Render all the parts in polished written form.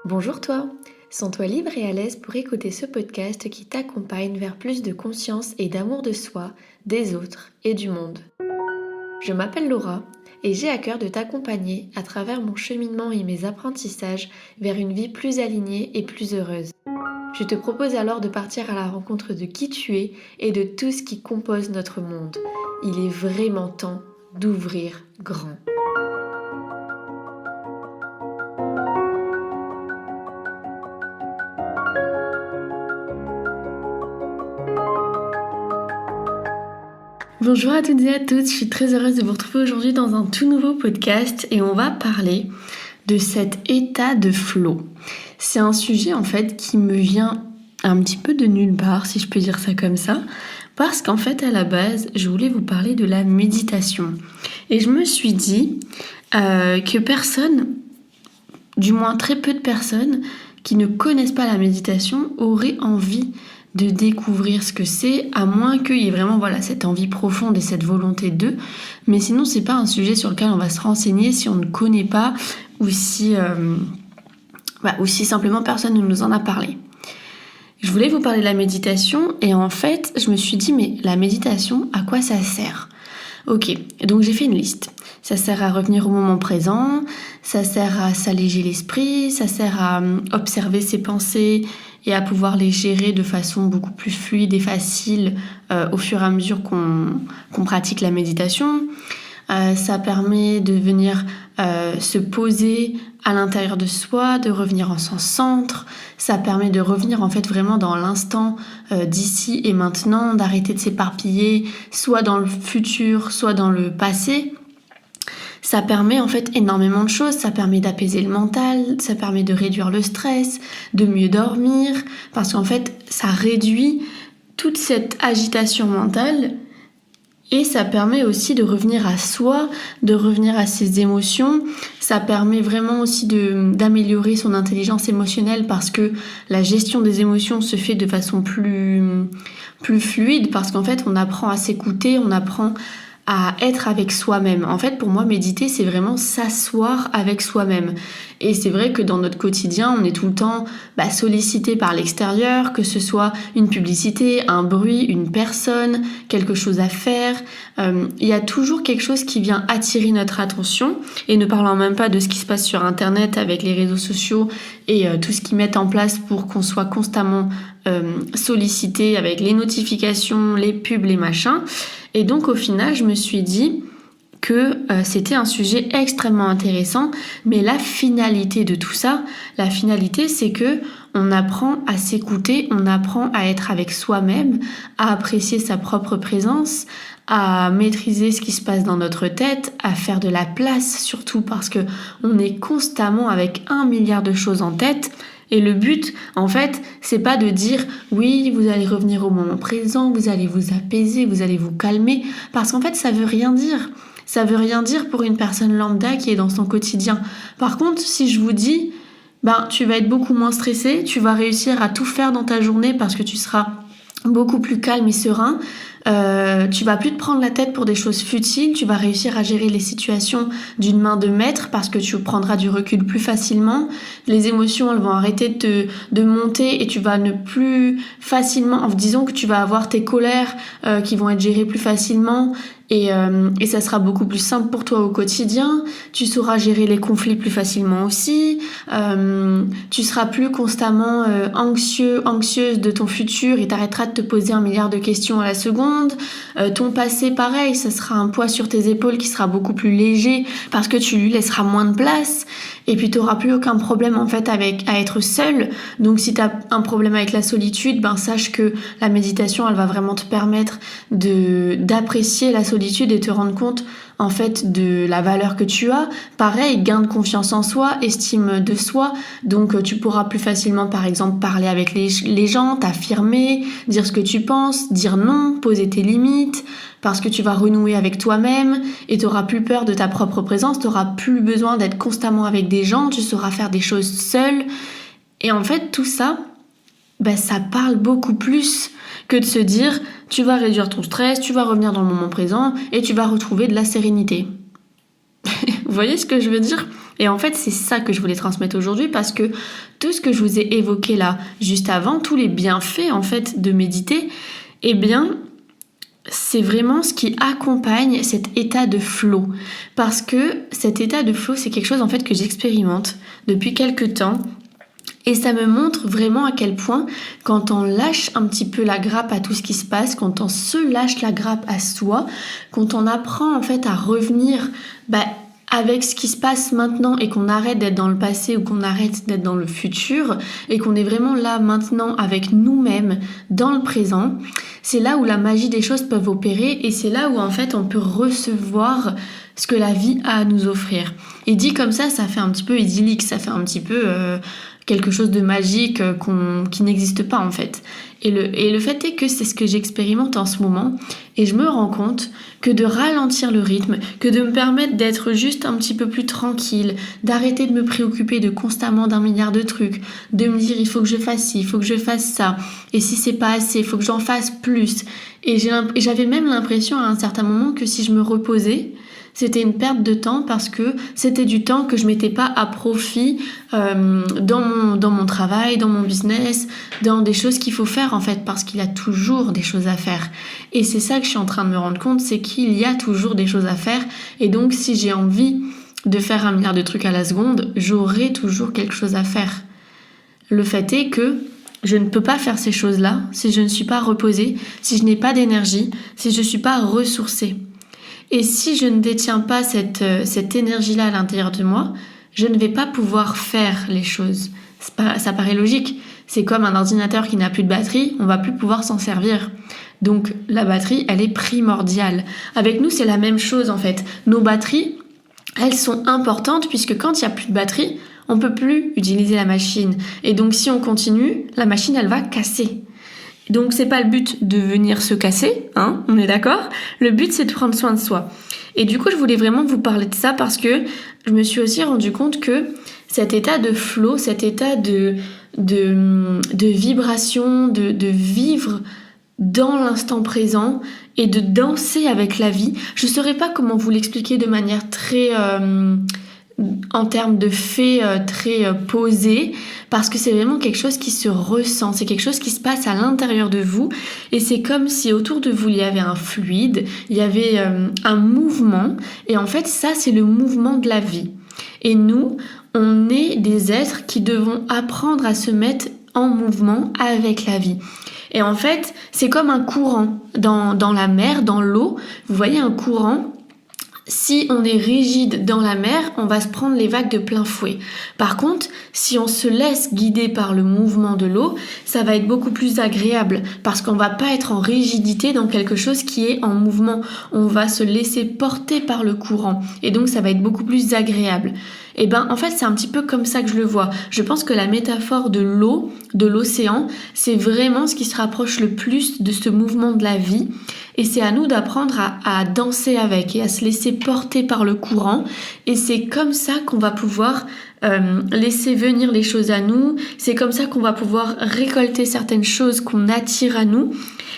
Bonjour toi, sens-toi libre et à l'aise pour écouter ce podcast qui t'accompagne vers plus de conscience et d'amour de soi, des autres et du monde. Je m'appelle Laura et j'ai à cœur de t'accompagner à travers mon cheminement et mes apprentissages vers une vie plus alignée et plus heureuse. Je te propose alors de partir à la rencontre de qui tu es et de tout ce qui compose notre monde. Il est vraiment temps d'ouvrir grand. Bonjour à toutes et à tous, je suis très heureuse de vous retrouver aujourd'hui dans un tout nouveau podcast et on va parler de cet état de flow. C'est un sujet en fait qui me vient un petit peu de nulle part, si je peux dire ça comme ça, parce qu'en fait à la base je voulais vous parler de la méditation et je me suis dit que personne, du moins très peu de personnes qui ne connaissent pas la méditation auraient envie de découvrir ce que c'est, à moins qu'il y ait vraiment cette envie profonde et cette volonté d'eux. Mais sinon, c'est pas un sujet sur lequel on va se renseigner si on ne connaît pas ou si simplement personne ne nous en a parlé. Je voulais vous parler de la méditation et en fait, je me suis dit, mais la méditation, à quoi ça sert ? Ok, donc j'ai fait une liste. Ça sert à revenir au moment présent, ça sert à s'alléger l'esprit, ça sert à observer ses pensées et à pouvoir les gérer de façon beaucoup plus fluide et facile au fur et à mesure qu'on pratique la méditation. Ça permet de venir se poser à l'intérieur de soi, de revenir en son centre. Ça permet de revenir en fait vraiment dans l'instant d'ici et maintenant, d'arrêter de s'éparpiller, soit dans le futur, soit dans le passé. Ça permet en fait énormément de choses, ça permet d'apaiser le mental, ça permet de réduire le stress, de mieux dormir, parce qu'en fait ça réduit toute cette agitation mentale et ça permet aussi de revenir à soi, de revenir à ses émotions. Ça permet vraiment aussi d'améliorer son intelligence émotionnelle parce que la gestion des émotions se fait de façon plus fluide parce qu'en fait on apprend à s'écouter, on apprend à être avec soi-même. En fait, pour moi, méditer, c'est vraiment s'asseoir avec soi-même. Et c'est vrai que dans notre quotidien, on est tout le temps sollicité par l'extérieur, que ce soit une publicité, un bruit, une personne, quelque chose à faire. Il y a toujours quelque chose qui vient attirer notre attention. Et ne parlant même pas de ce qui se passe sur Internet avec les réseaux sociaux et tout ce qu'ils mettent en place pour qu'on soit constamment sollicité avec les notifications, les pubs, les machins. Et donc au final, je me suis dit que c'était un sujet extrêmement intéressant, mais la finalité de tout ça, la finalité c'est que on apprend à s'écouter, on apprend à être avec soi-même, à apprécier sa propre présence, à maîtriser ce qui se passe dans notre tête, à faire de la place surtout parce que on est constamment avec 1 milliard de choses en tête. Et le but, en fait, c'est pas de dire oui, vous allez revenir au moment présent, vous allez vous apaiser, vous allez vous calmer, parce qu'en fait, ça veut rien dire. Ça veut rien dire pour une personne lambda qui est dans son quotidien. Par contre, si je vous dis, tu vas être beaucoup moins stressé, tu vas réussir à tout faire dans ta journée parce que tu seras beaucoup plus calme et serein. Tu vas plus te prendre la tête pour des choses futiles, tu vas réussir à gérer les situations d'une main de maître parce que tu prendras du recul plus facilement. Les émotions, elles vont arrêter de monter et tu vas ne plus facilement, disons que tu vas avoir tes colères qui vont être gérées plus facilement et ça sera beaucoup plus simple pour toi au quotidien. Tu sauras gérer les conflits plus facilement aussi. Tu seras plus constamment anxieuse de ton futur et t'arrêteras de te poser 1 milliard de questions à la seconde. Ton passé, pareil, ça sera un poids sur tes épaules qui sera beaucoup plus léger parce que tu lui laisseras moins de place. Et puis tu n'auras plus aucun problème en fait à être seule. Donc si tu as un problème avec la solitude, sache que la méditation, elle va vraiment te permettre d'apprécier la solitude et te rendre compte en fait de la valeur que tu as. Pareil, gain de confiance en soi, estime de soi. Donc tu pourras plus facilement par exemple parler avec les gens, t'affirmer, dire ce que tu penses, dire non, poser tes limites. Parce que tu vas renouer avec toi-même et tu n'auras plus peur de ta propre présence, tu n'auras plus besoin d'être constamment avec des gens, tu sauras faire des choses seule. Et en fait, tout ça, ça parle beaucoup plus que de se dire tu vas réduire ton stress, tu vas revenir dans le moment présent et tu vas retrouver de la sérénité. Vous voyez ce que je veux dire ? Et en fait, c'est ça que je voulais transmettre aujourd'hui parce que tout ce que je vous ai évoqué là, juste avant, tous les bienfaits en fait de méditer, eh bien, c'est vraiment ce qui accompagne cet état de flow. Parce que cet état de flow, c'est quelque chose en fait que j'expérimente depuis quelques temps. Et ça me montre vraiment à quel point, quand on lâche un petit peu la grappe à tout ce qui se passe, quand on se lâche la grappe à soi, quand on apprend en fait à revenir avec ce qui se passe maintenant et qu'on arrête d'être dans le passé ou qu'on arrête d'être dans le futur et qu'on est vraiment là maintenant avec nous-mêmes dans le présent, c'est là où la magie des choses peuvent opérer et c'est là où en fait on peut recevoir ce que la vie a à nous offrir. Et dit comme ça fait un petit peu idyllique, ça fait un petit peu quelque chose de magique qui n'existe pas en fait. Et le fait est que c'est ce que j'expérimente en ce moment et je me rends compte que de ralentir le rythme, que de me permettre d'être juste un petit peu plus tranquille, d'arrêter de me préoccuper de constamment d'un milliard de trucs, de me dire il faut que je fasse ci, il faut que je fasse ça, et si c'est pas assez, il faut que j'en fasse plus. Et j'avais même l'impression à un certain moment que si je me reposais, c'était une perte de temps parce que c'était du temps que je mettais pas à profit dans mon travail, dans mon business, dans des choses qu'il faut faire en fait, parce qu'il y a toujours des choses à faire. Et c'est ça que je suis en train de me rendre compte, c'est qu'il y a toujours des choses à faire. Et donc si j'ai envie de faire un milliard de trucs à la seconde, j'aurai toujours quelque chose à faire. Le fait est que je ne peux pas faire ces choses-là si je ne suis pas reposée, si je n'ai pas d'énergie, si je ne suis pas ressourcée. Et si je ne détiens pas cette énergie-là à l'intérieur de moi, je ne vais pas pouvoir faire les choses. Ça paraît logique. C'est comme un ordinateur qui n'a plus de batterie, on va plus pouvoir s'en servir. Donc la batterie, elle est primordiale. Avec nous, c'est la même chose en fait. Nos batteries, elles sont importantes puisque quand il n'y a plus de batterie, on peut plus utiliser la machine. Et donc si on continue, la machine, elle va casser. Donc c'est pas le but de venir se casser, hein, on est d'accord ? Le but c'est de prendre soin de soi. Et du coup je voulais vraiment vous parler de ça parce que je me suis aussi rendu compte que cet état de flow, cet état de vibration, de vivre dans l'instant présent et de danser avec la vie, je saurais pas comment vous l'expliquer de manière très... en termes de faits très posés, parce que c'est vraiment quelque chose qui se ressent, c'est quelque chose qui se passe à l'intérieur de vous, et c'est comme si autour de vous il y avait un fluide, il y avait un mouvement, et en fait ça c'est le mouvement de la vie. Et nous, on est des êtres qui devons apprendre à se mettre en mouvement avec la vie. Et en fait, c'est comme un courant dans la mer, dans l'eau, vous voyez un courant. Si on est rigide dans la mer, on va se prendre les vagues de plein fouet. Par contre, si on se laisse guider par le mouvement de l'eau, ça va être beaucoup plus agréable parce qu'on va pas être en rigidité dans quelque chose qui est en mouvement. On va se laisser porter par le courant et donc ça va être beaucoup plus agréable. Et en fait, c'est un petit peu comme ça que je le vois. Je pense que la métaphore de l'eau, de l'océan, c'est vraiment ce qui se rapproche le plus de ce mouvement de la vie. Et c'est à nous d'apprendre à danser avec et à se laisser porter par le courant. Et c'est comme ça qu'on va pouvoir laisser venir les choses à nous. C'est comme ça qu'on va pouvoir récolter certaines choses qu'on attire à nous.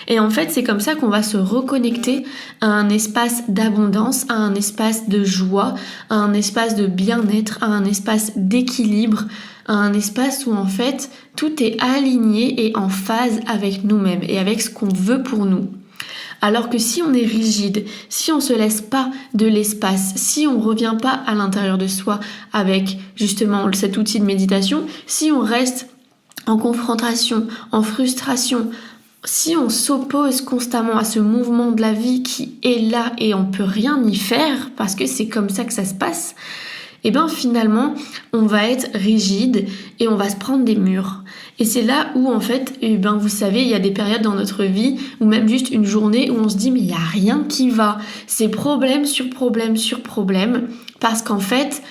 Et en fait, c'est comme ça qu'on va se reconnecter à un espace d'abondance, à un espace de joie, à un espace de bien-être, à un espace d'équilibre, à un espace où en fait tout est aligné et en phase avec nous-mêmes et avec ce qu'on veut pour nous. Alors que si on est rigide, si on se laisse pas de l'espace, si on revient pas à l'intérieur de soi avec justement cet outil de méditation, si on reste en confrontation, en frustration, si on s'oppose constamment à ce mouvement de la vie qui est là et on peut rien y faire parce que c'est comme ça que ça se passe, et finalement on va être rigide et on va se prendre des murs. Et c'est là où en fait, vous savez, il y a des périodes dans notre vie ou même juste une journée où on se dit mais il y a rien qui va. C'est problème sur problème sur problème parce qu'en fait,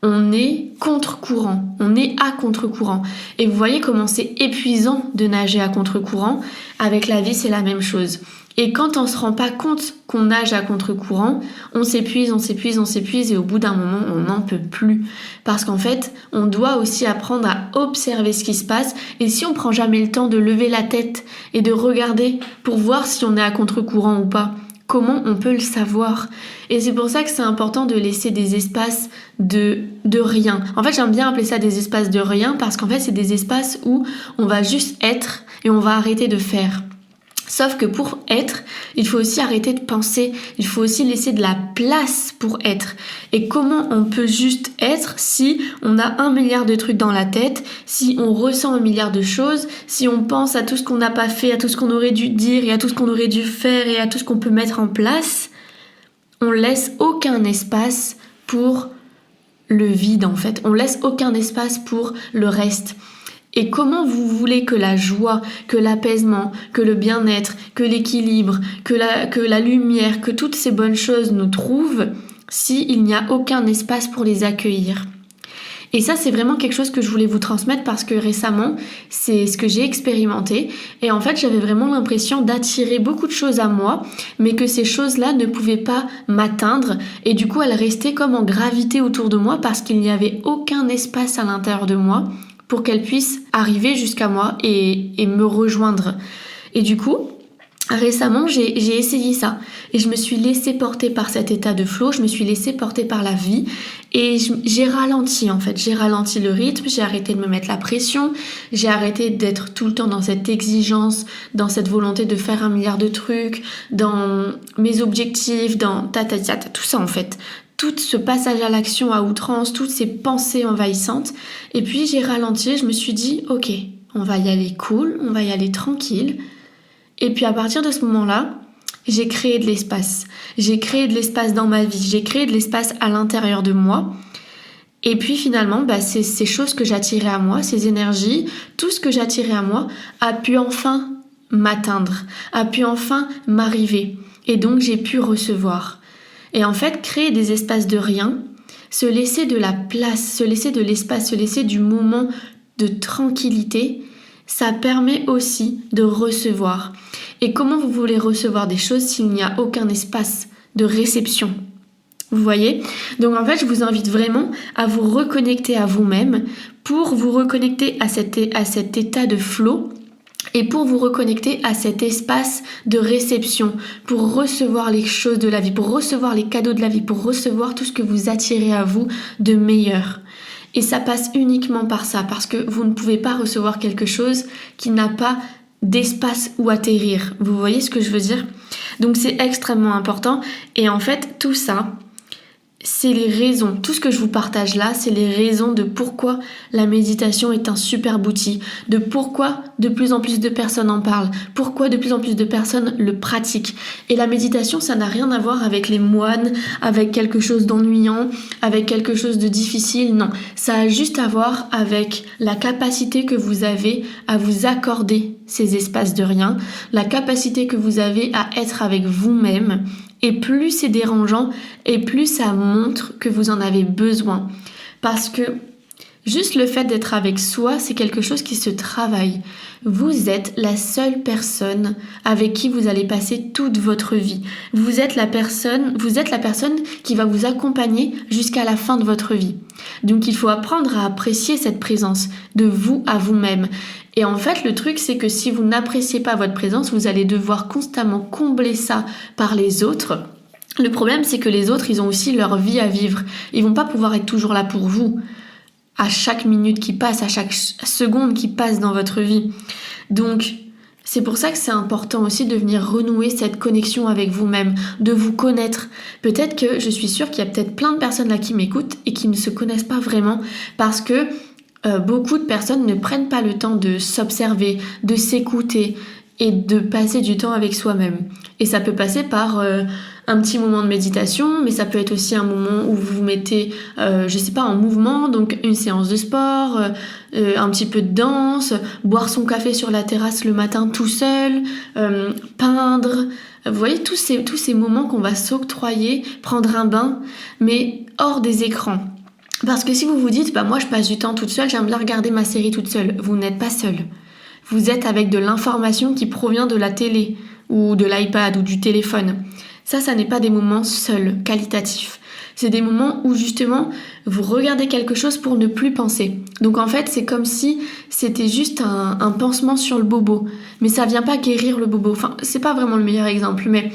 on est contre-courant, on est à contre-courant. Et vous voyez comment c'est épuisant de nager à contre-courant. Avec la vie, c'est la même chose. Et quand on se rend pas compte qu'on nage à contre-courant, on s'épuise et au bout d'un moment, on n'en peut plus. Parce qu'en fait, on doit aussi apprendre à observer ce qui se passe. Et si on prend jamais le temps de lever la tête et de regarder pour voir si on est à contre-courant ou pas, comment on peut le savoir? Et c'est pour ça que c'est important de laisser des espaces de rien. En fait, j'aime bien appeler ça des espaces de rien parce qu'en fait, c'est des espaces où on va juste être et on va arrêter de faire. Sauf que pour être, il faut aussi arrêter de penser, il faut aussi laisser de la place pour être. Et comment on peut juste être si on a 1 milliard de trucs dans la tête, si on ressent 1 milliard de choses, si on pense à tout ce qu'on n'a pas fait, à tout ce qu'on aurait dû dire et à tout ce qu'on aurait dû faire et à tout ce qu'on peut mettre en place, on laisse aucun espace pour le vide en fait, on laisse aucun espace pour le reste. Et comment vous voulez que la joie, que l'apaisement, que le bien-être, que l'équilibre, que la lumière, que toutes ces bonnes choses nous trouvent s'il n'y a aucun espace pour les accueillir? Et ça, c'est vraiment quelque chose que je voulais vous transmettre parce que récemment, c'est ce que j'ai expérimenté. Et en fait, j'avais vraiment l'impression d'attirer beaucoup de choses à moi, mais que ces choses-là ne pouvaient pas m'atteindre. Et du coup, elles restaient comme en gravité autour de moi parce qu'il n'y avait aucun espace à l'intérieur de moi pour qu'elle puisse arriver jusqu'à moi et me rejoindre. Et du coup, récemment, j'ai essayé ça et je me suis laissée porter par cet état de flow, je me suis laissée porter par la vie et j'ai ralenti en fait, j'ai ralenti le rythme, j'ai arrêté de me mettre la pression, j'ai arrêté d'être tout le temps dans cette exigence, dans cette volonté de faire 1 milliard de trucs, dans mes objectifs, dans tout ça en fait. Tout ce passage à l'action à outrance, toutes ces pensées envahissantes. Et puis j'ai ralenti, je me suis dit, ok, on va y aller cool, on va y aller tranquille. Et puis à partir de ce moment-là, j'ai créé de l'espace. J'ai créé de l'espace dans ma vie, j'ai créé de l'espace à l'intérieur de moi. Et puis finalement, ces choses que j'attirais à moi, ces énergies, tout ce que j'attirais à moi a pu enfin m'atteindre, a pu enfin m'arriver. Et donc j'ai pu recevoir. Et en fait, créer des espaces de rien, se laisser de la place, se laisser de l'espace, se laisser du moment de tranquillité, ça permet aussi de recevoir. Et comment vous voulez recevoir des choses s'il n'y a aucun espace de réception? Vous voyez? Donc en fait, je vous invite vraiment à vous reconnecter à vous-même pour vous reconnecter à cet état de flow. Et pour vous reconnecter à cet espace de réception, pour recevoir les choses de la vie, pour recevoir les cadeaux de la vie, pour recevoir tout ce que vous attirez à vous de meilleur. Et ça passe uniquement par ça, parce que vous ne pouvez pas recevoir quelque chose qui n'a pas d'espace où atterrir. Vous voyez ce que je veux dire? Donc c'est extrêmement important. Et en fait, tout ça, c'est les raisons, tout ce que je vous partage là, c'est les raisons de pourquoi la méditation est un superbe outil, de pourquoi de plus en plus de personnes en parlent, pourquoi de plus en plus de personnes le pratiquent. Et la méditation, ça n'a rien à voir avec les moines, avec quelque chose d'ennuyant, avec quelque chose de difficile, non. Ça a juste à voir avec la capacité que vous avez à vous accorder ces espaces de rien, la capacité que vous avez à être avec vous-même. Et plus c'est dérangeant, et plus ça montre que vous en avez besoin. Parce que juste le fait d'être avec soi, c'est quelque chose qui se travaille. Vous êtes la seule personne avec qui vous allez passer toute votre vie. Vous êtes la personne qui va vous accompagner jusqu'à la fin de votre vie. Donc il faut apprendre à apprécier cette présence de vous à vous-même. Et en fait, le truc, c'est que si vous n'appréciez pas votre présence, vous allez devoir constamment combler ça par les autres. Le problème, c'est que les autres, ils ont aussi leur vie à vivre. Ils vont pas pouvoir être toujours là pour vous, à chaque minute qui passe, à chaque seconde qui passe dans votre vie. Donc, c'est pour ça que c'est important aussi de venir renouer cette connexion avec vous-même, de vous connaître. Peut-être que je suis sûre qu'il y a peut-être plein de personnes là qui m'écoutent et qui ne se connaissent pas vraiment parce que beaucoup de personnes ne prennent pas le temps de s'observer, de s'écouter et de passer du temps avec soi-même. Et ça peut passer par un petit moment de méditation, mais ça peut être aussi un moment où vous vous mettez, en mouvement, donc une séance de sport, un petit peu de danse, boire son café sur la terrasse le matin tout seul, peindre. Vous voyez tous ces moments qu'on va s'octroyer, prendre un bain, mais hors des écrans. Parce que si vous vous dites, moi je passe du temps toute seule, j'aime bien regarder ma série toute seule, vous n'êtes pas seule. Vous êtes avec de l'information qui provient de la télé ou de l'iPad ou du téléphone. Ça n'est pas des moments seuls, qualitatifs. C'est des moments où justement vous regardez quelque chose pour ne plus penser. Donc en fait c'est comme si c'était juste un pansement sur le bobo. Mais ça vient pas guérir le bobo. Enfin c'est pas vraiment le meilleur exemple, mais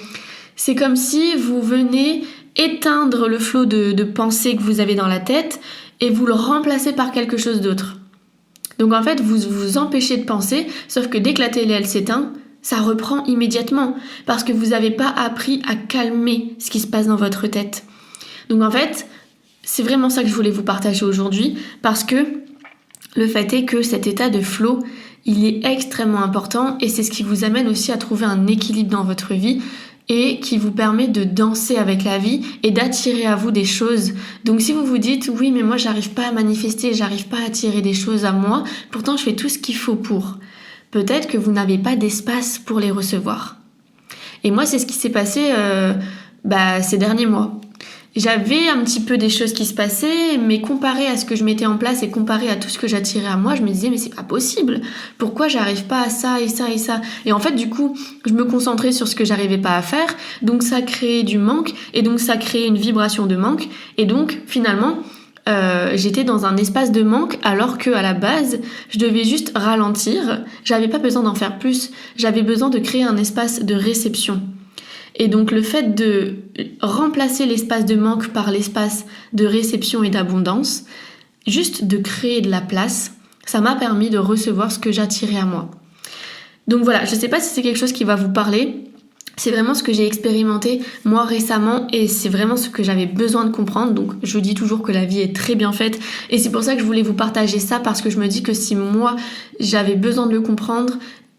C'est comme si vous venez éteindre le flot de pensées que vous avez dans la tête et vous le remplacez par quelque chose d'autre. Donc en fait, vous vous empêchez de penser, sauf que dès que la télé elle s'éteint, ça reprend immédiatement parce que vous n'avez pas appris à calmer ce qui se passe dans votre tête. Donc en fait, c'est vraiment ça que je voulais vous partager aujourd'hui parce que le fait est que cet état de flow, il est extrêmement important et c'est ce qui vous amène aussi à trouver un équilibre dans votre vie et qui vous permet de danser avec la vie et d'attirer à vous des choses. Donc si vous vous dites oui mais moi j'arrive pas à manifester, j'arrive pas à attirer des choses à moi, pourtant je fais tout ce qu'il faut pour. Peut-être que vous n'avez pas d'espace pour les recevoir. Et moi c'est ce qui s'est passé ces derniers mois. J'avais un petit peu des choses qui se passaient, mais comparé à ce que je mettais en place et comparé à tout ce que j'attirais à moi, je me disais mais c'est pas possible. Pourquoi j'arrive pas à ça et ça et ça? Et en fait du coup, je me concentrais sur ce que j'arrivais pas à faire, donc ça créait du manque et donc ça créait une vibration de manque et donc finalement j'étais dans un espace de manque alors que à la base je devais juste ralentir. J'avais pas besoin d'en faire plus, j'avais besoin de créer un espace de réception. Et donc le fait de remplacer l'espace de manque par l'espace de réception et d'abondance, juste de créer de la place, ça m'a permis de recevoir ce que j'attirais à moi. Donc voilà, je sais pas si c'est quelque chose qui va vous parler. C'est vraiment ce que j'ai expérimenté moi récemment et c'est vraiment ce que j'avais besoin de comprendre. Donc je dis toujours que la vie est très bien faite et c'est pour ça que je voulais vous partager ça parce que je me dis que si moi j'avais besoin de le comprendre,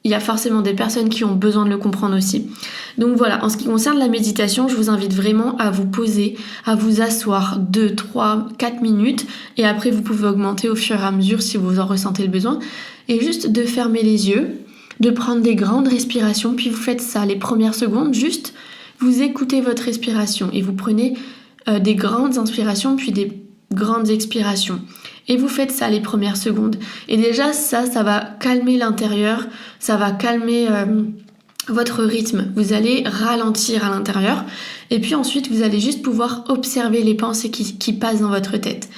il y a forcément des personnes qui ont besoin de le comprendre aussi. Donc voilà, en ce qui concerne la méditation, je vous invite vraiment à vous poser, à vous asseoir 2, 3, 4 minutes et après vous pouvez augmenter au fur et à mesure si vous en ressentez le besoin et juste de fermer les yeux, de prendre des grandes respirations puis vous faites ça les premières secondes, juste vous écoutez votre respiration et vous prenez des grandes inspirations puis des grandes expirations. Et vous faites ça les premières secondes. Et déjà, ça va calmer l'intérieur, ça va calmer votre rythme. Vous allez ralentir à l'intérieur. Et puis ensuite, vous allez juste pouvoir observer les pensées qui passent dans votre tête.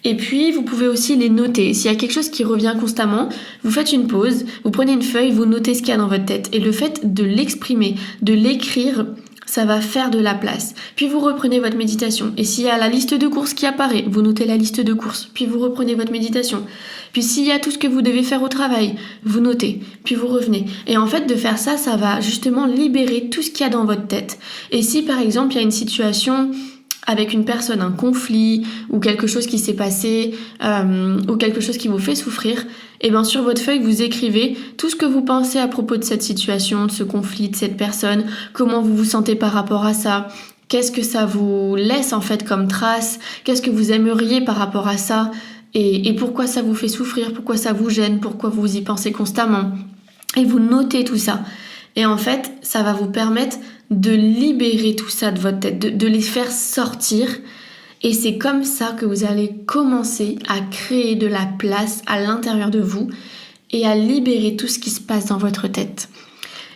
Et puis, vous pouvez aussi les noter. S'il y a quelque chose qui revient constamment, vous faites une pause, vous prenez une feuille, vous notez ce qu'il y a dans votre tête. Et le fait de l'exprimer, de l'écrire, ça va faire de la place. Puis vous reprenez votre méditation. Et s'il y a la liste de courses qui apparaît, vous notez la liste de courses. Puis vous reprenez votre méditation. Puis s'il y a tout ce que vous devez faire au travail, vous notez. Puis vous revenez. Et en fait, de faire ça, ça va justement libérer tout ce qu'il y a dans votre tête. Et si par exemple, il y a une situation avec une personne, un conflit ou quelque chose qui s'est passé ou quelque chose qui vous fait souffrir, et bien sur votre feuille vous écrivez tout ce que vous pensez à propos de cette situation, de ce conflit, de cette personne, comment vous vous sentez par rapport à ça, qu'est-ce que ça vous laisse en fait comme trace, qu'est-ce que vous aimeriez par rapport à ça et pourquoi ça vous fait souffrir, pourquoi ça vous gêne, pourquoi vous y pensez constamment. Et vous notez tout ça. Et en fait, ça va vous permettre de libérer tout ça de votre tête, de les faire sortir. Et c'est comme ça que vous allez commencer à créer de la place à l'intérieur de vous et à libérer tout ce qui se passe dans votre tête.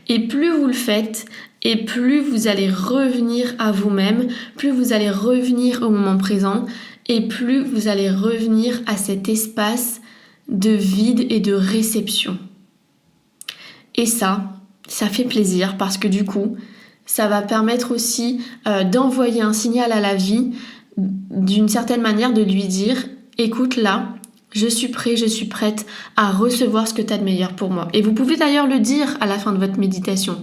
Et plus vous le faites, et plus vous allez revenir à vous-même, plus vous allez revenir au moment présent, et plus vous allez revenir à cet espace de vide et de réception. Et ça fait plaisir parce que du coup, ça va permettre aussi d'envoyer un signal à la vie d'une certaine manière, de lui dire « Écoute là, je suis prêt, je suis prête à recevoir ce que tu as de meilleur pour moi. » Et vous pouvez d'ailleurs le dire à la fin de votre méditation.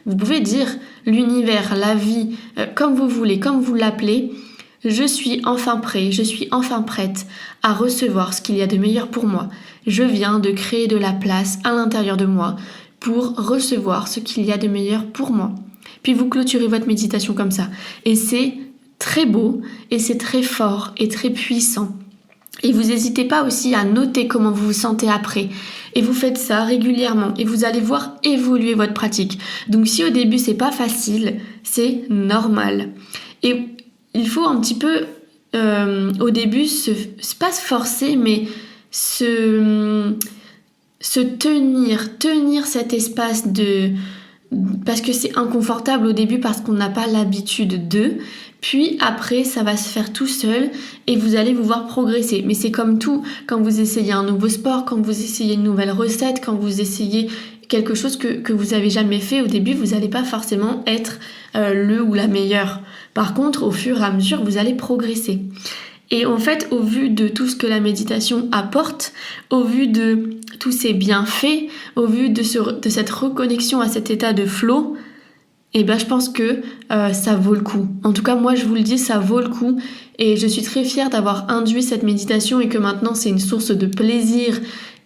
Vous pouvez dire l'univers, la vie, comme vous voulez, comme vous l'appelez. Je suis enfin prêt, je suis enfin prête à recevoir ce qu'il y a de meilleur pour moi. Je viens de créer de la place à l'intérieur de moi pour recevoir ce qu'il y a de meilleur pour moi. Puis vous clôturez votre méditation comme ça. Et c'est très beau, et c'est très fort, et très puissant. Et vous n'hésitez pas aussi à noter comment vous vous sentez après. Et vous faites ça régulièrement, et vous allez voir évoluer votre pratique. Donc si au début c'est pas facile, c'est normal. Et il faut un petit peu, au début, pas se forcer, mais se tenir cet espace parce que c'est inconfortable au début parce qu'on n'a pas l'habitude de, puis après ça va se faire tout seul et vous allez vous voir progresser. Mais c'est comme tout, quand vous essayez un nouveau sport, quand vous essayez une nouvelle recette, quand vous essayez quelque chose que vous avez jamais fait au début, vous n'allez pas forcément être le ou la meilleure. Par contre, au fur et à mesure, vous allez progresser. Et en fait, au vu de tout ce que la méditation apporte, au vu de tous ses bienfaits, au vu de cette reconnexion à cet état de flow, et je pense que ça vaut le coup. En tout cas, moi, je vous le dis, ça vaut le coup. Et je suis très fière d'avoir induit cette méditation et que maintenant, c'est une source de plaisir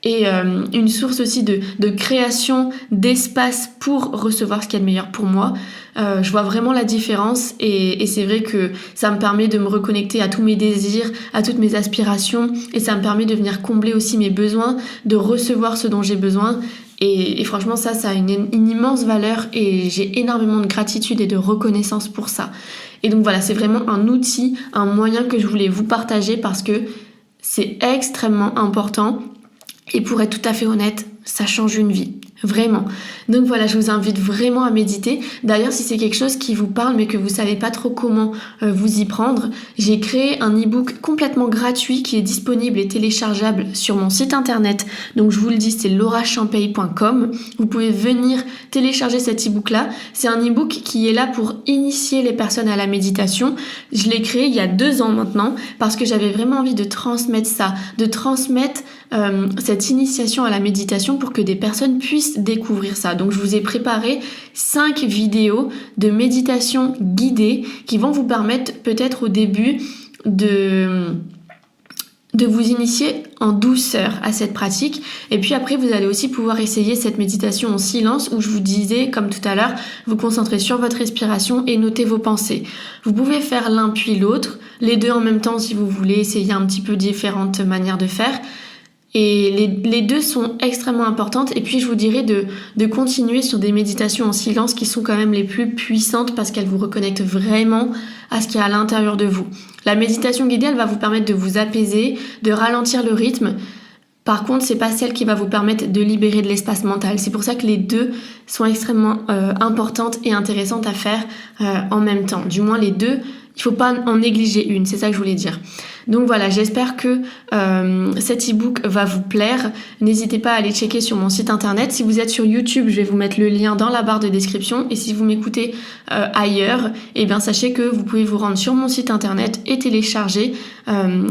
et une source aussi de création d'espace pour recevoir ce qu'il y a de meilleur pour moi. Je vois vraiment la différence et c'est vrai que ça me permet de me reconnecter à tous mes désirs, à toutes mes aspirations et ça me permet de venir combler aussi mes besoins, de recevoir ce dont j'ai besoin. Et franchement, ça a une immense valeur et j'ai énormément de gratitude et de reconnaissance pour ça. Et donc voilà, c'est vraiment un outil, un moyen que je voulais vous partager parce que c'est extrêmement important. Et pour être tout à fait honnête, ça change une vie. Vraiment. Donc voilà, je vous invite vraiment à méditer. D'ailleurs, si c'est quelque chose qui vous parle mais que vous savez pas trop comment vous y prendre, j'ai créé un e-book complètement gratuit qui est disponible et téléchargeable sur mon site internet. Donc je vous le dis, c'est laurachampey.com. Vous pouvez venir télécharger cet e-book là. C'est un e-book qui est là pour initier les personnes à la méditation. Je l'ai créé il y a 2 ans maintenant parce que j'avais vraiment envie de transmettre ça, de transmettre cette initiation à la méditation pour que des personnes puissent découvrir ça. Donc je vous ai préparé 5 vidéos de méditation guidée qui vont vous permettre peut-être au début de vous initier en douceur à cette pratique. Et puis après, vous allez aussi pouvoir essayer cette méditation en silence où je vous disais, comme tout à l'heure, vous concentrez sur votre respiration et notez vos pensées. Vous pouvez faire l'un puis l'autre, les deux en même temps si vous voulez essayer un petit peu différentes manières de faire. Et les deux sont extrêmement importantes. Et puis je vous dirais de continuer sur des méditations en silence qui sont quand même les plus puissantes parce qu'elles vous reconnectent vraiment à ce qu'il y a à l'intérieur de vous. La méditation guidée, elle va vous permettre de vous apaiser, de ralentir le rythme. Par contre, c'est pas celle qui va vous permettre de libérer de l'espace mental. C'est pour ça que les deux sont extrêmement importantes et intéressantes à faire en même temps. Du moins les deux, il faut pas en négliger une, c'est ça que je voulais dire. Donc voilà, j'espère que cet e-book va vous plaire. N'hésitez pas à aller checker sur mon site internet. Si vous êtes sur YouTube, je vais vous mettre le lien dans la barre de description. Et si vous m'écoutez ailleurs, sachez que vous pouvez vous rendre sur mon site internet et télécharger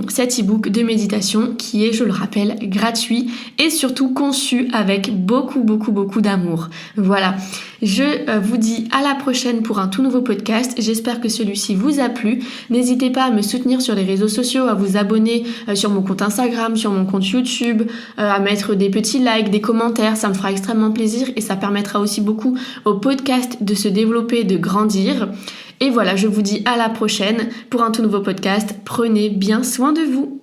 cet e-book de méditation qui est, je le rappelle, gratuit et surtout conçu avec beaucoup, beaucoup, beaucoup d'amour. Voilà, je vous dis à la prochaine pour un tout nouveau podcast. J'espère que celui-ci vous a plu. N'hésitez pas à me soutenir sur les réseaux sociaux, à vous abonner sur mon compte Instagram, sur mon compte YouTube, à mettre des petits likes, des commentaires, ça me fera extrêmement plaisir et ça permettra aussi beaucoup au podcast de se développer, de grandir. Et voilà, je vous dis à la prochaine pour un tout nouveau podcast. Prenez bien soin de vous.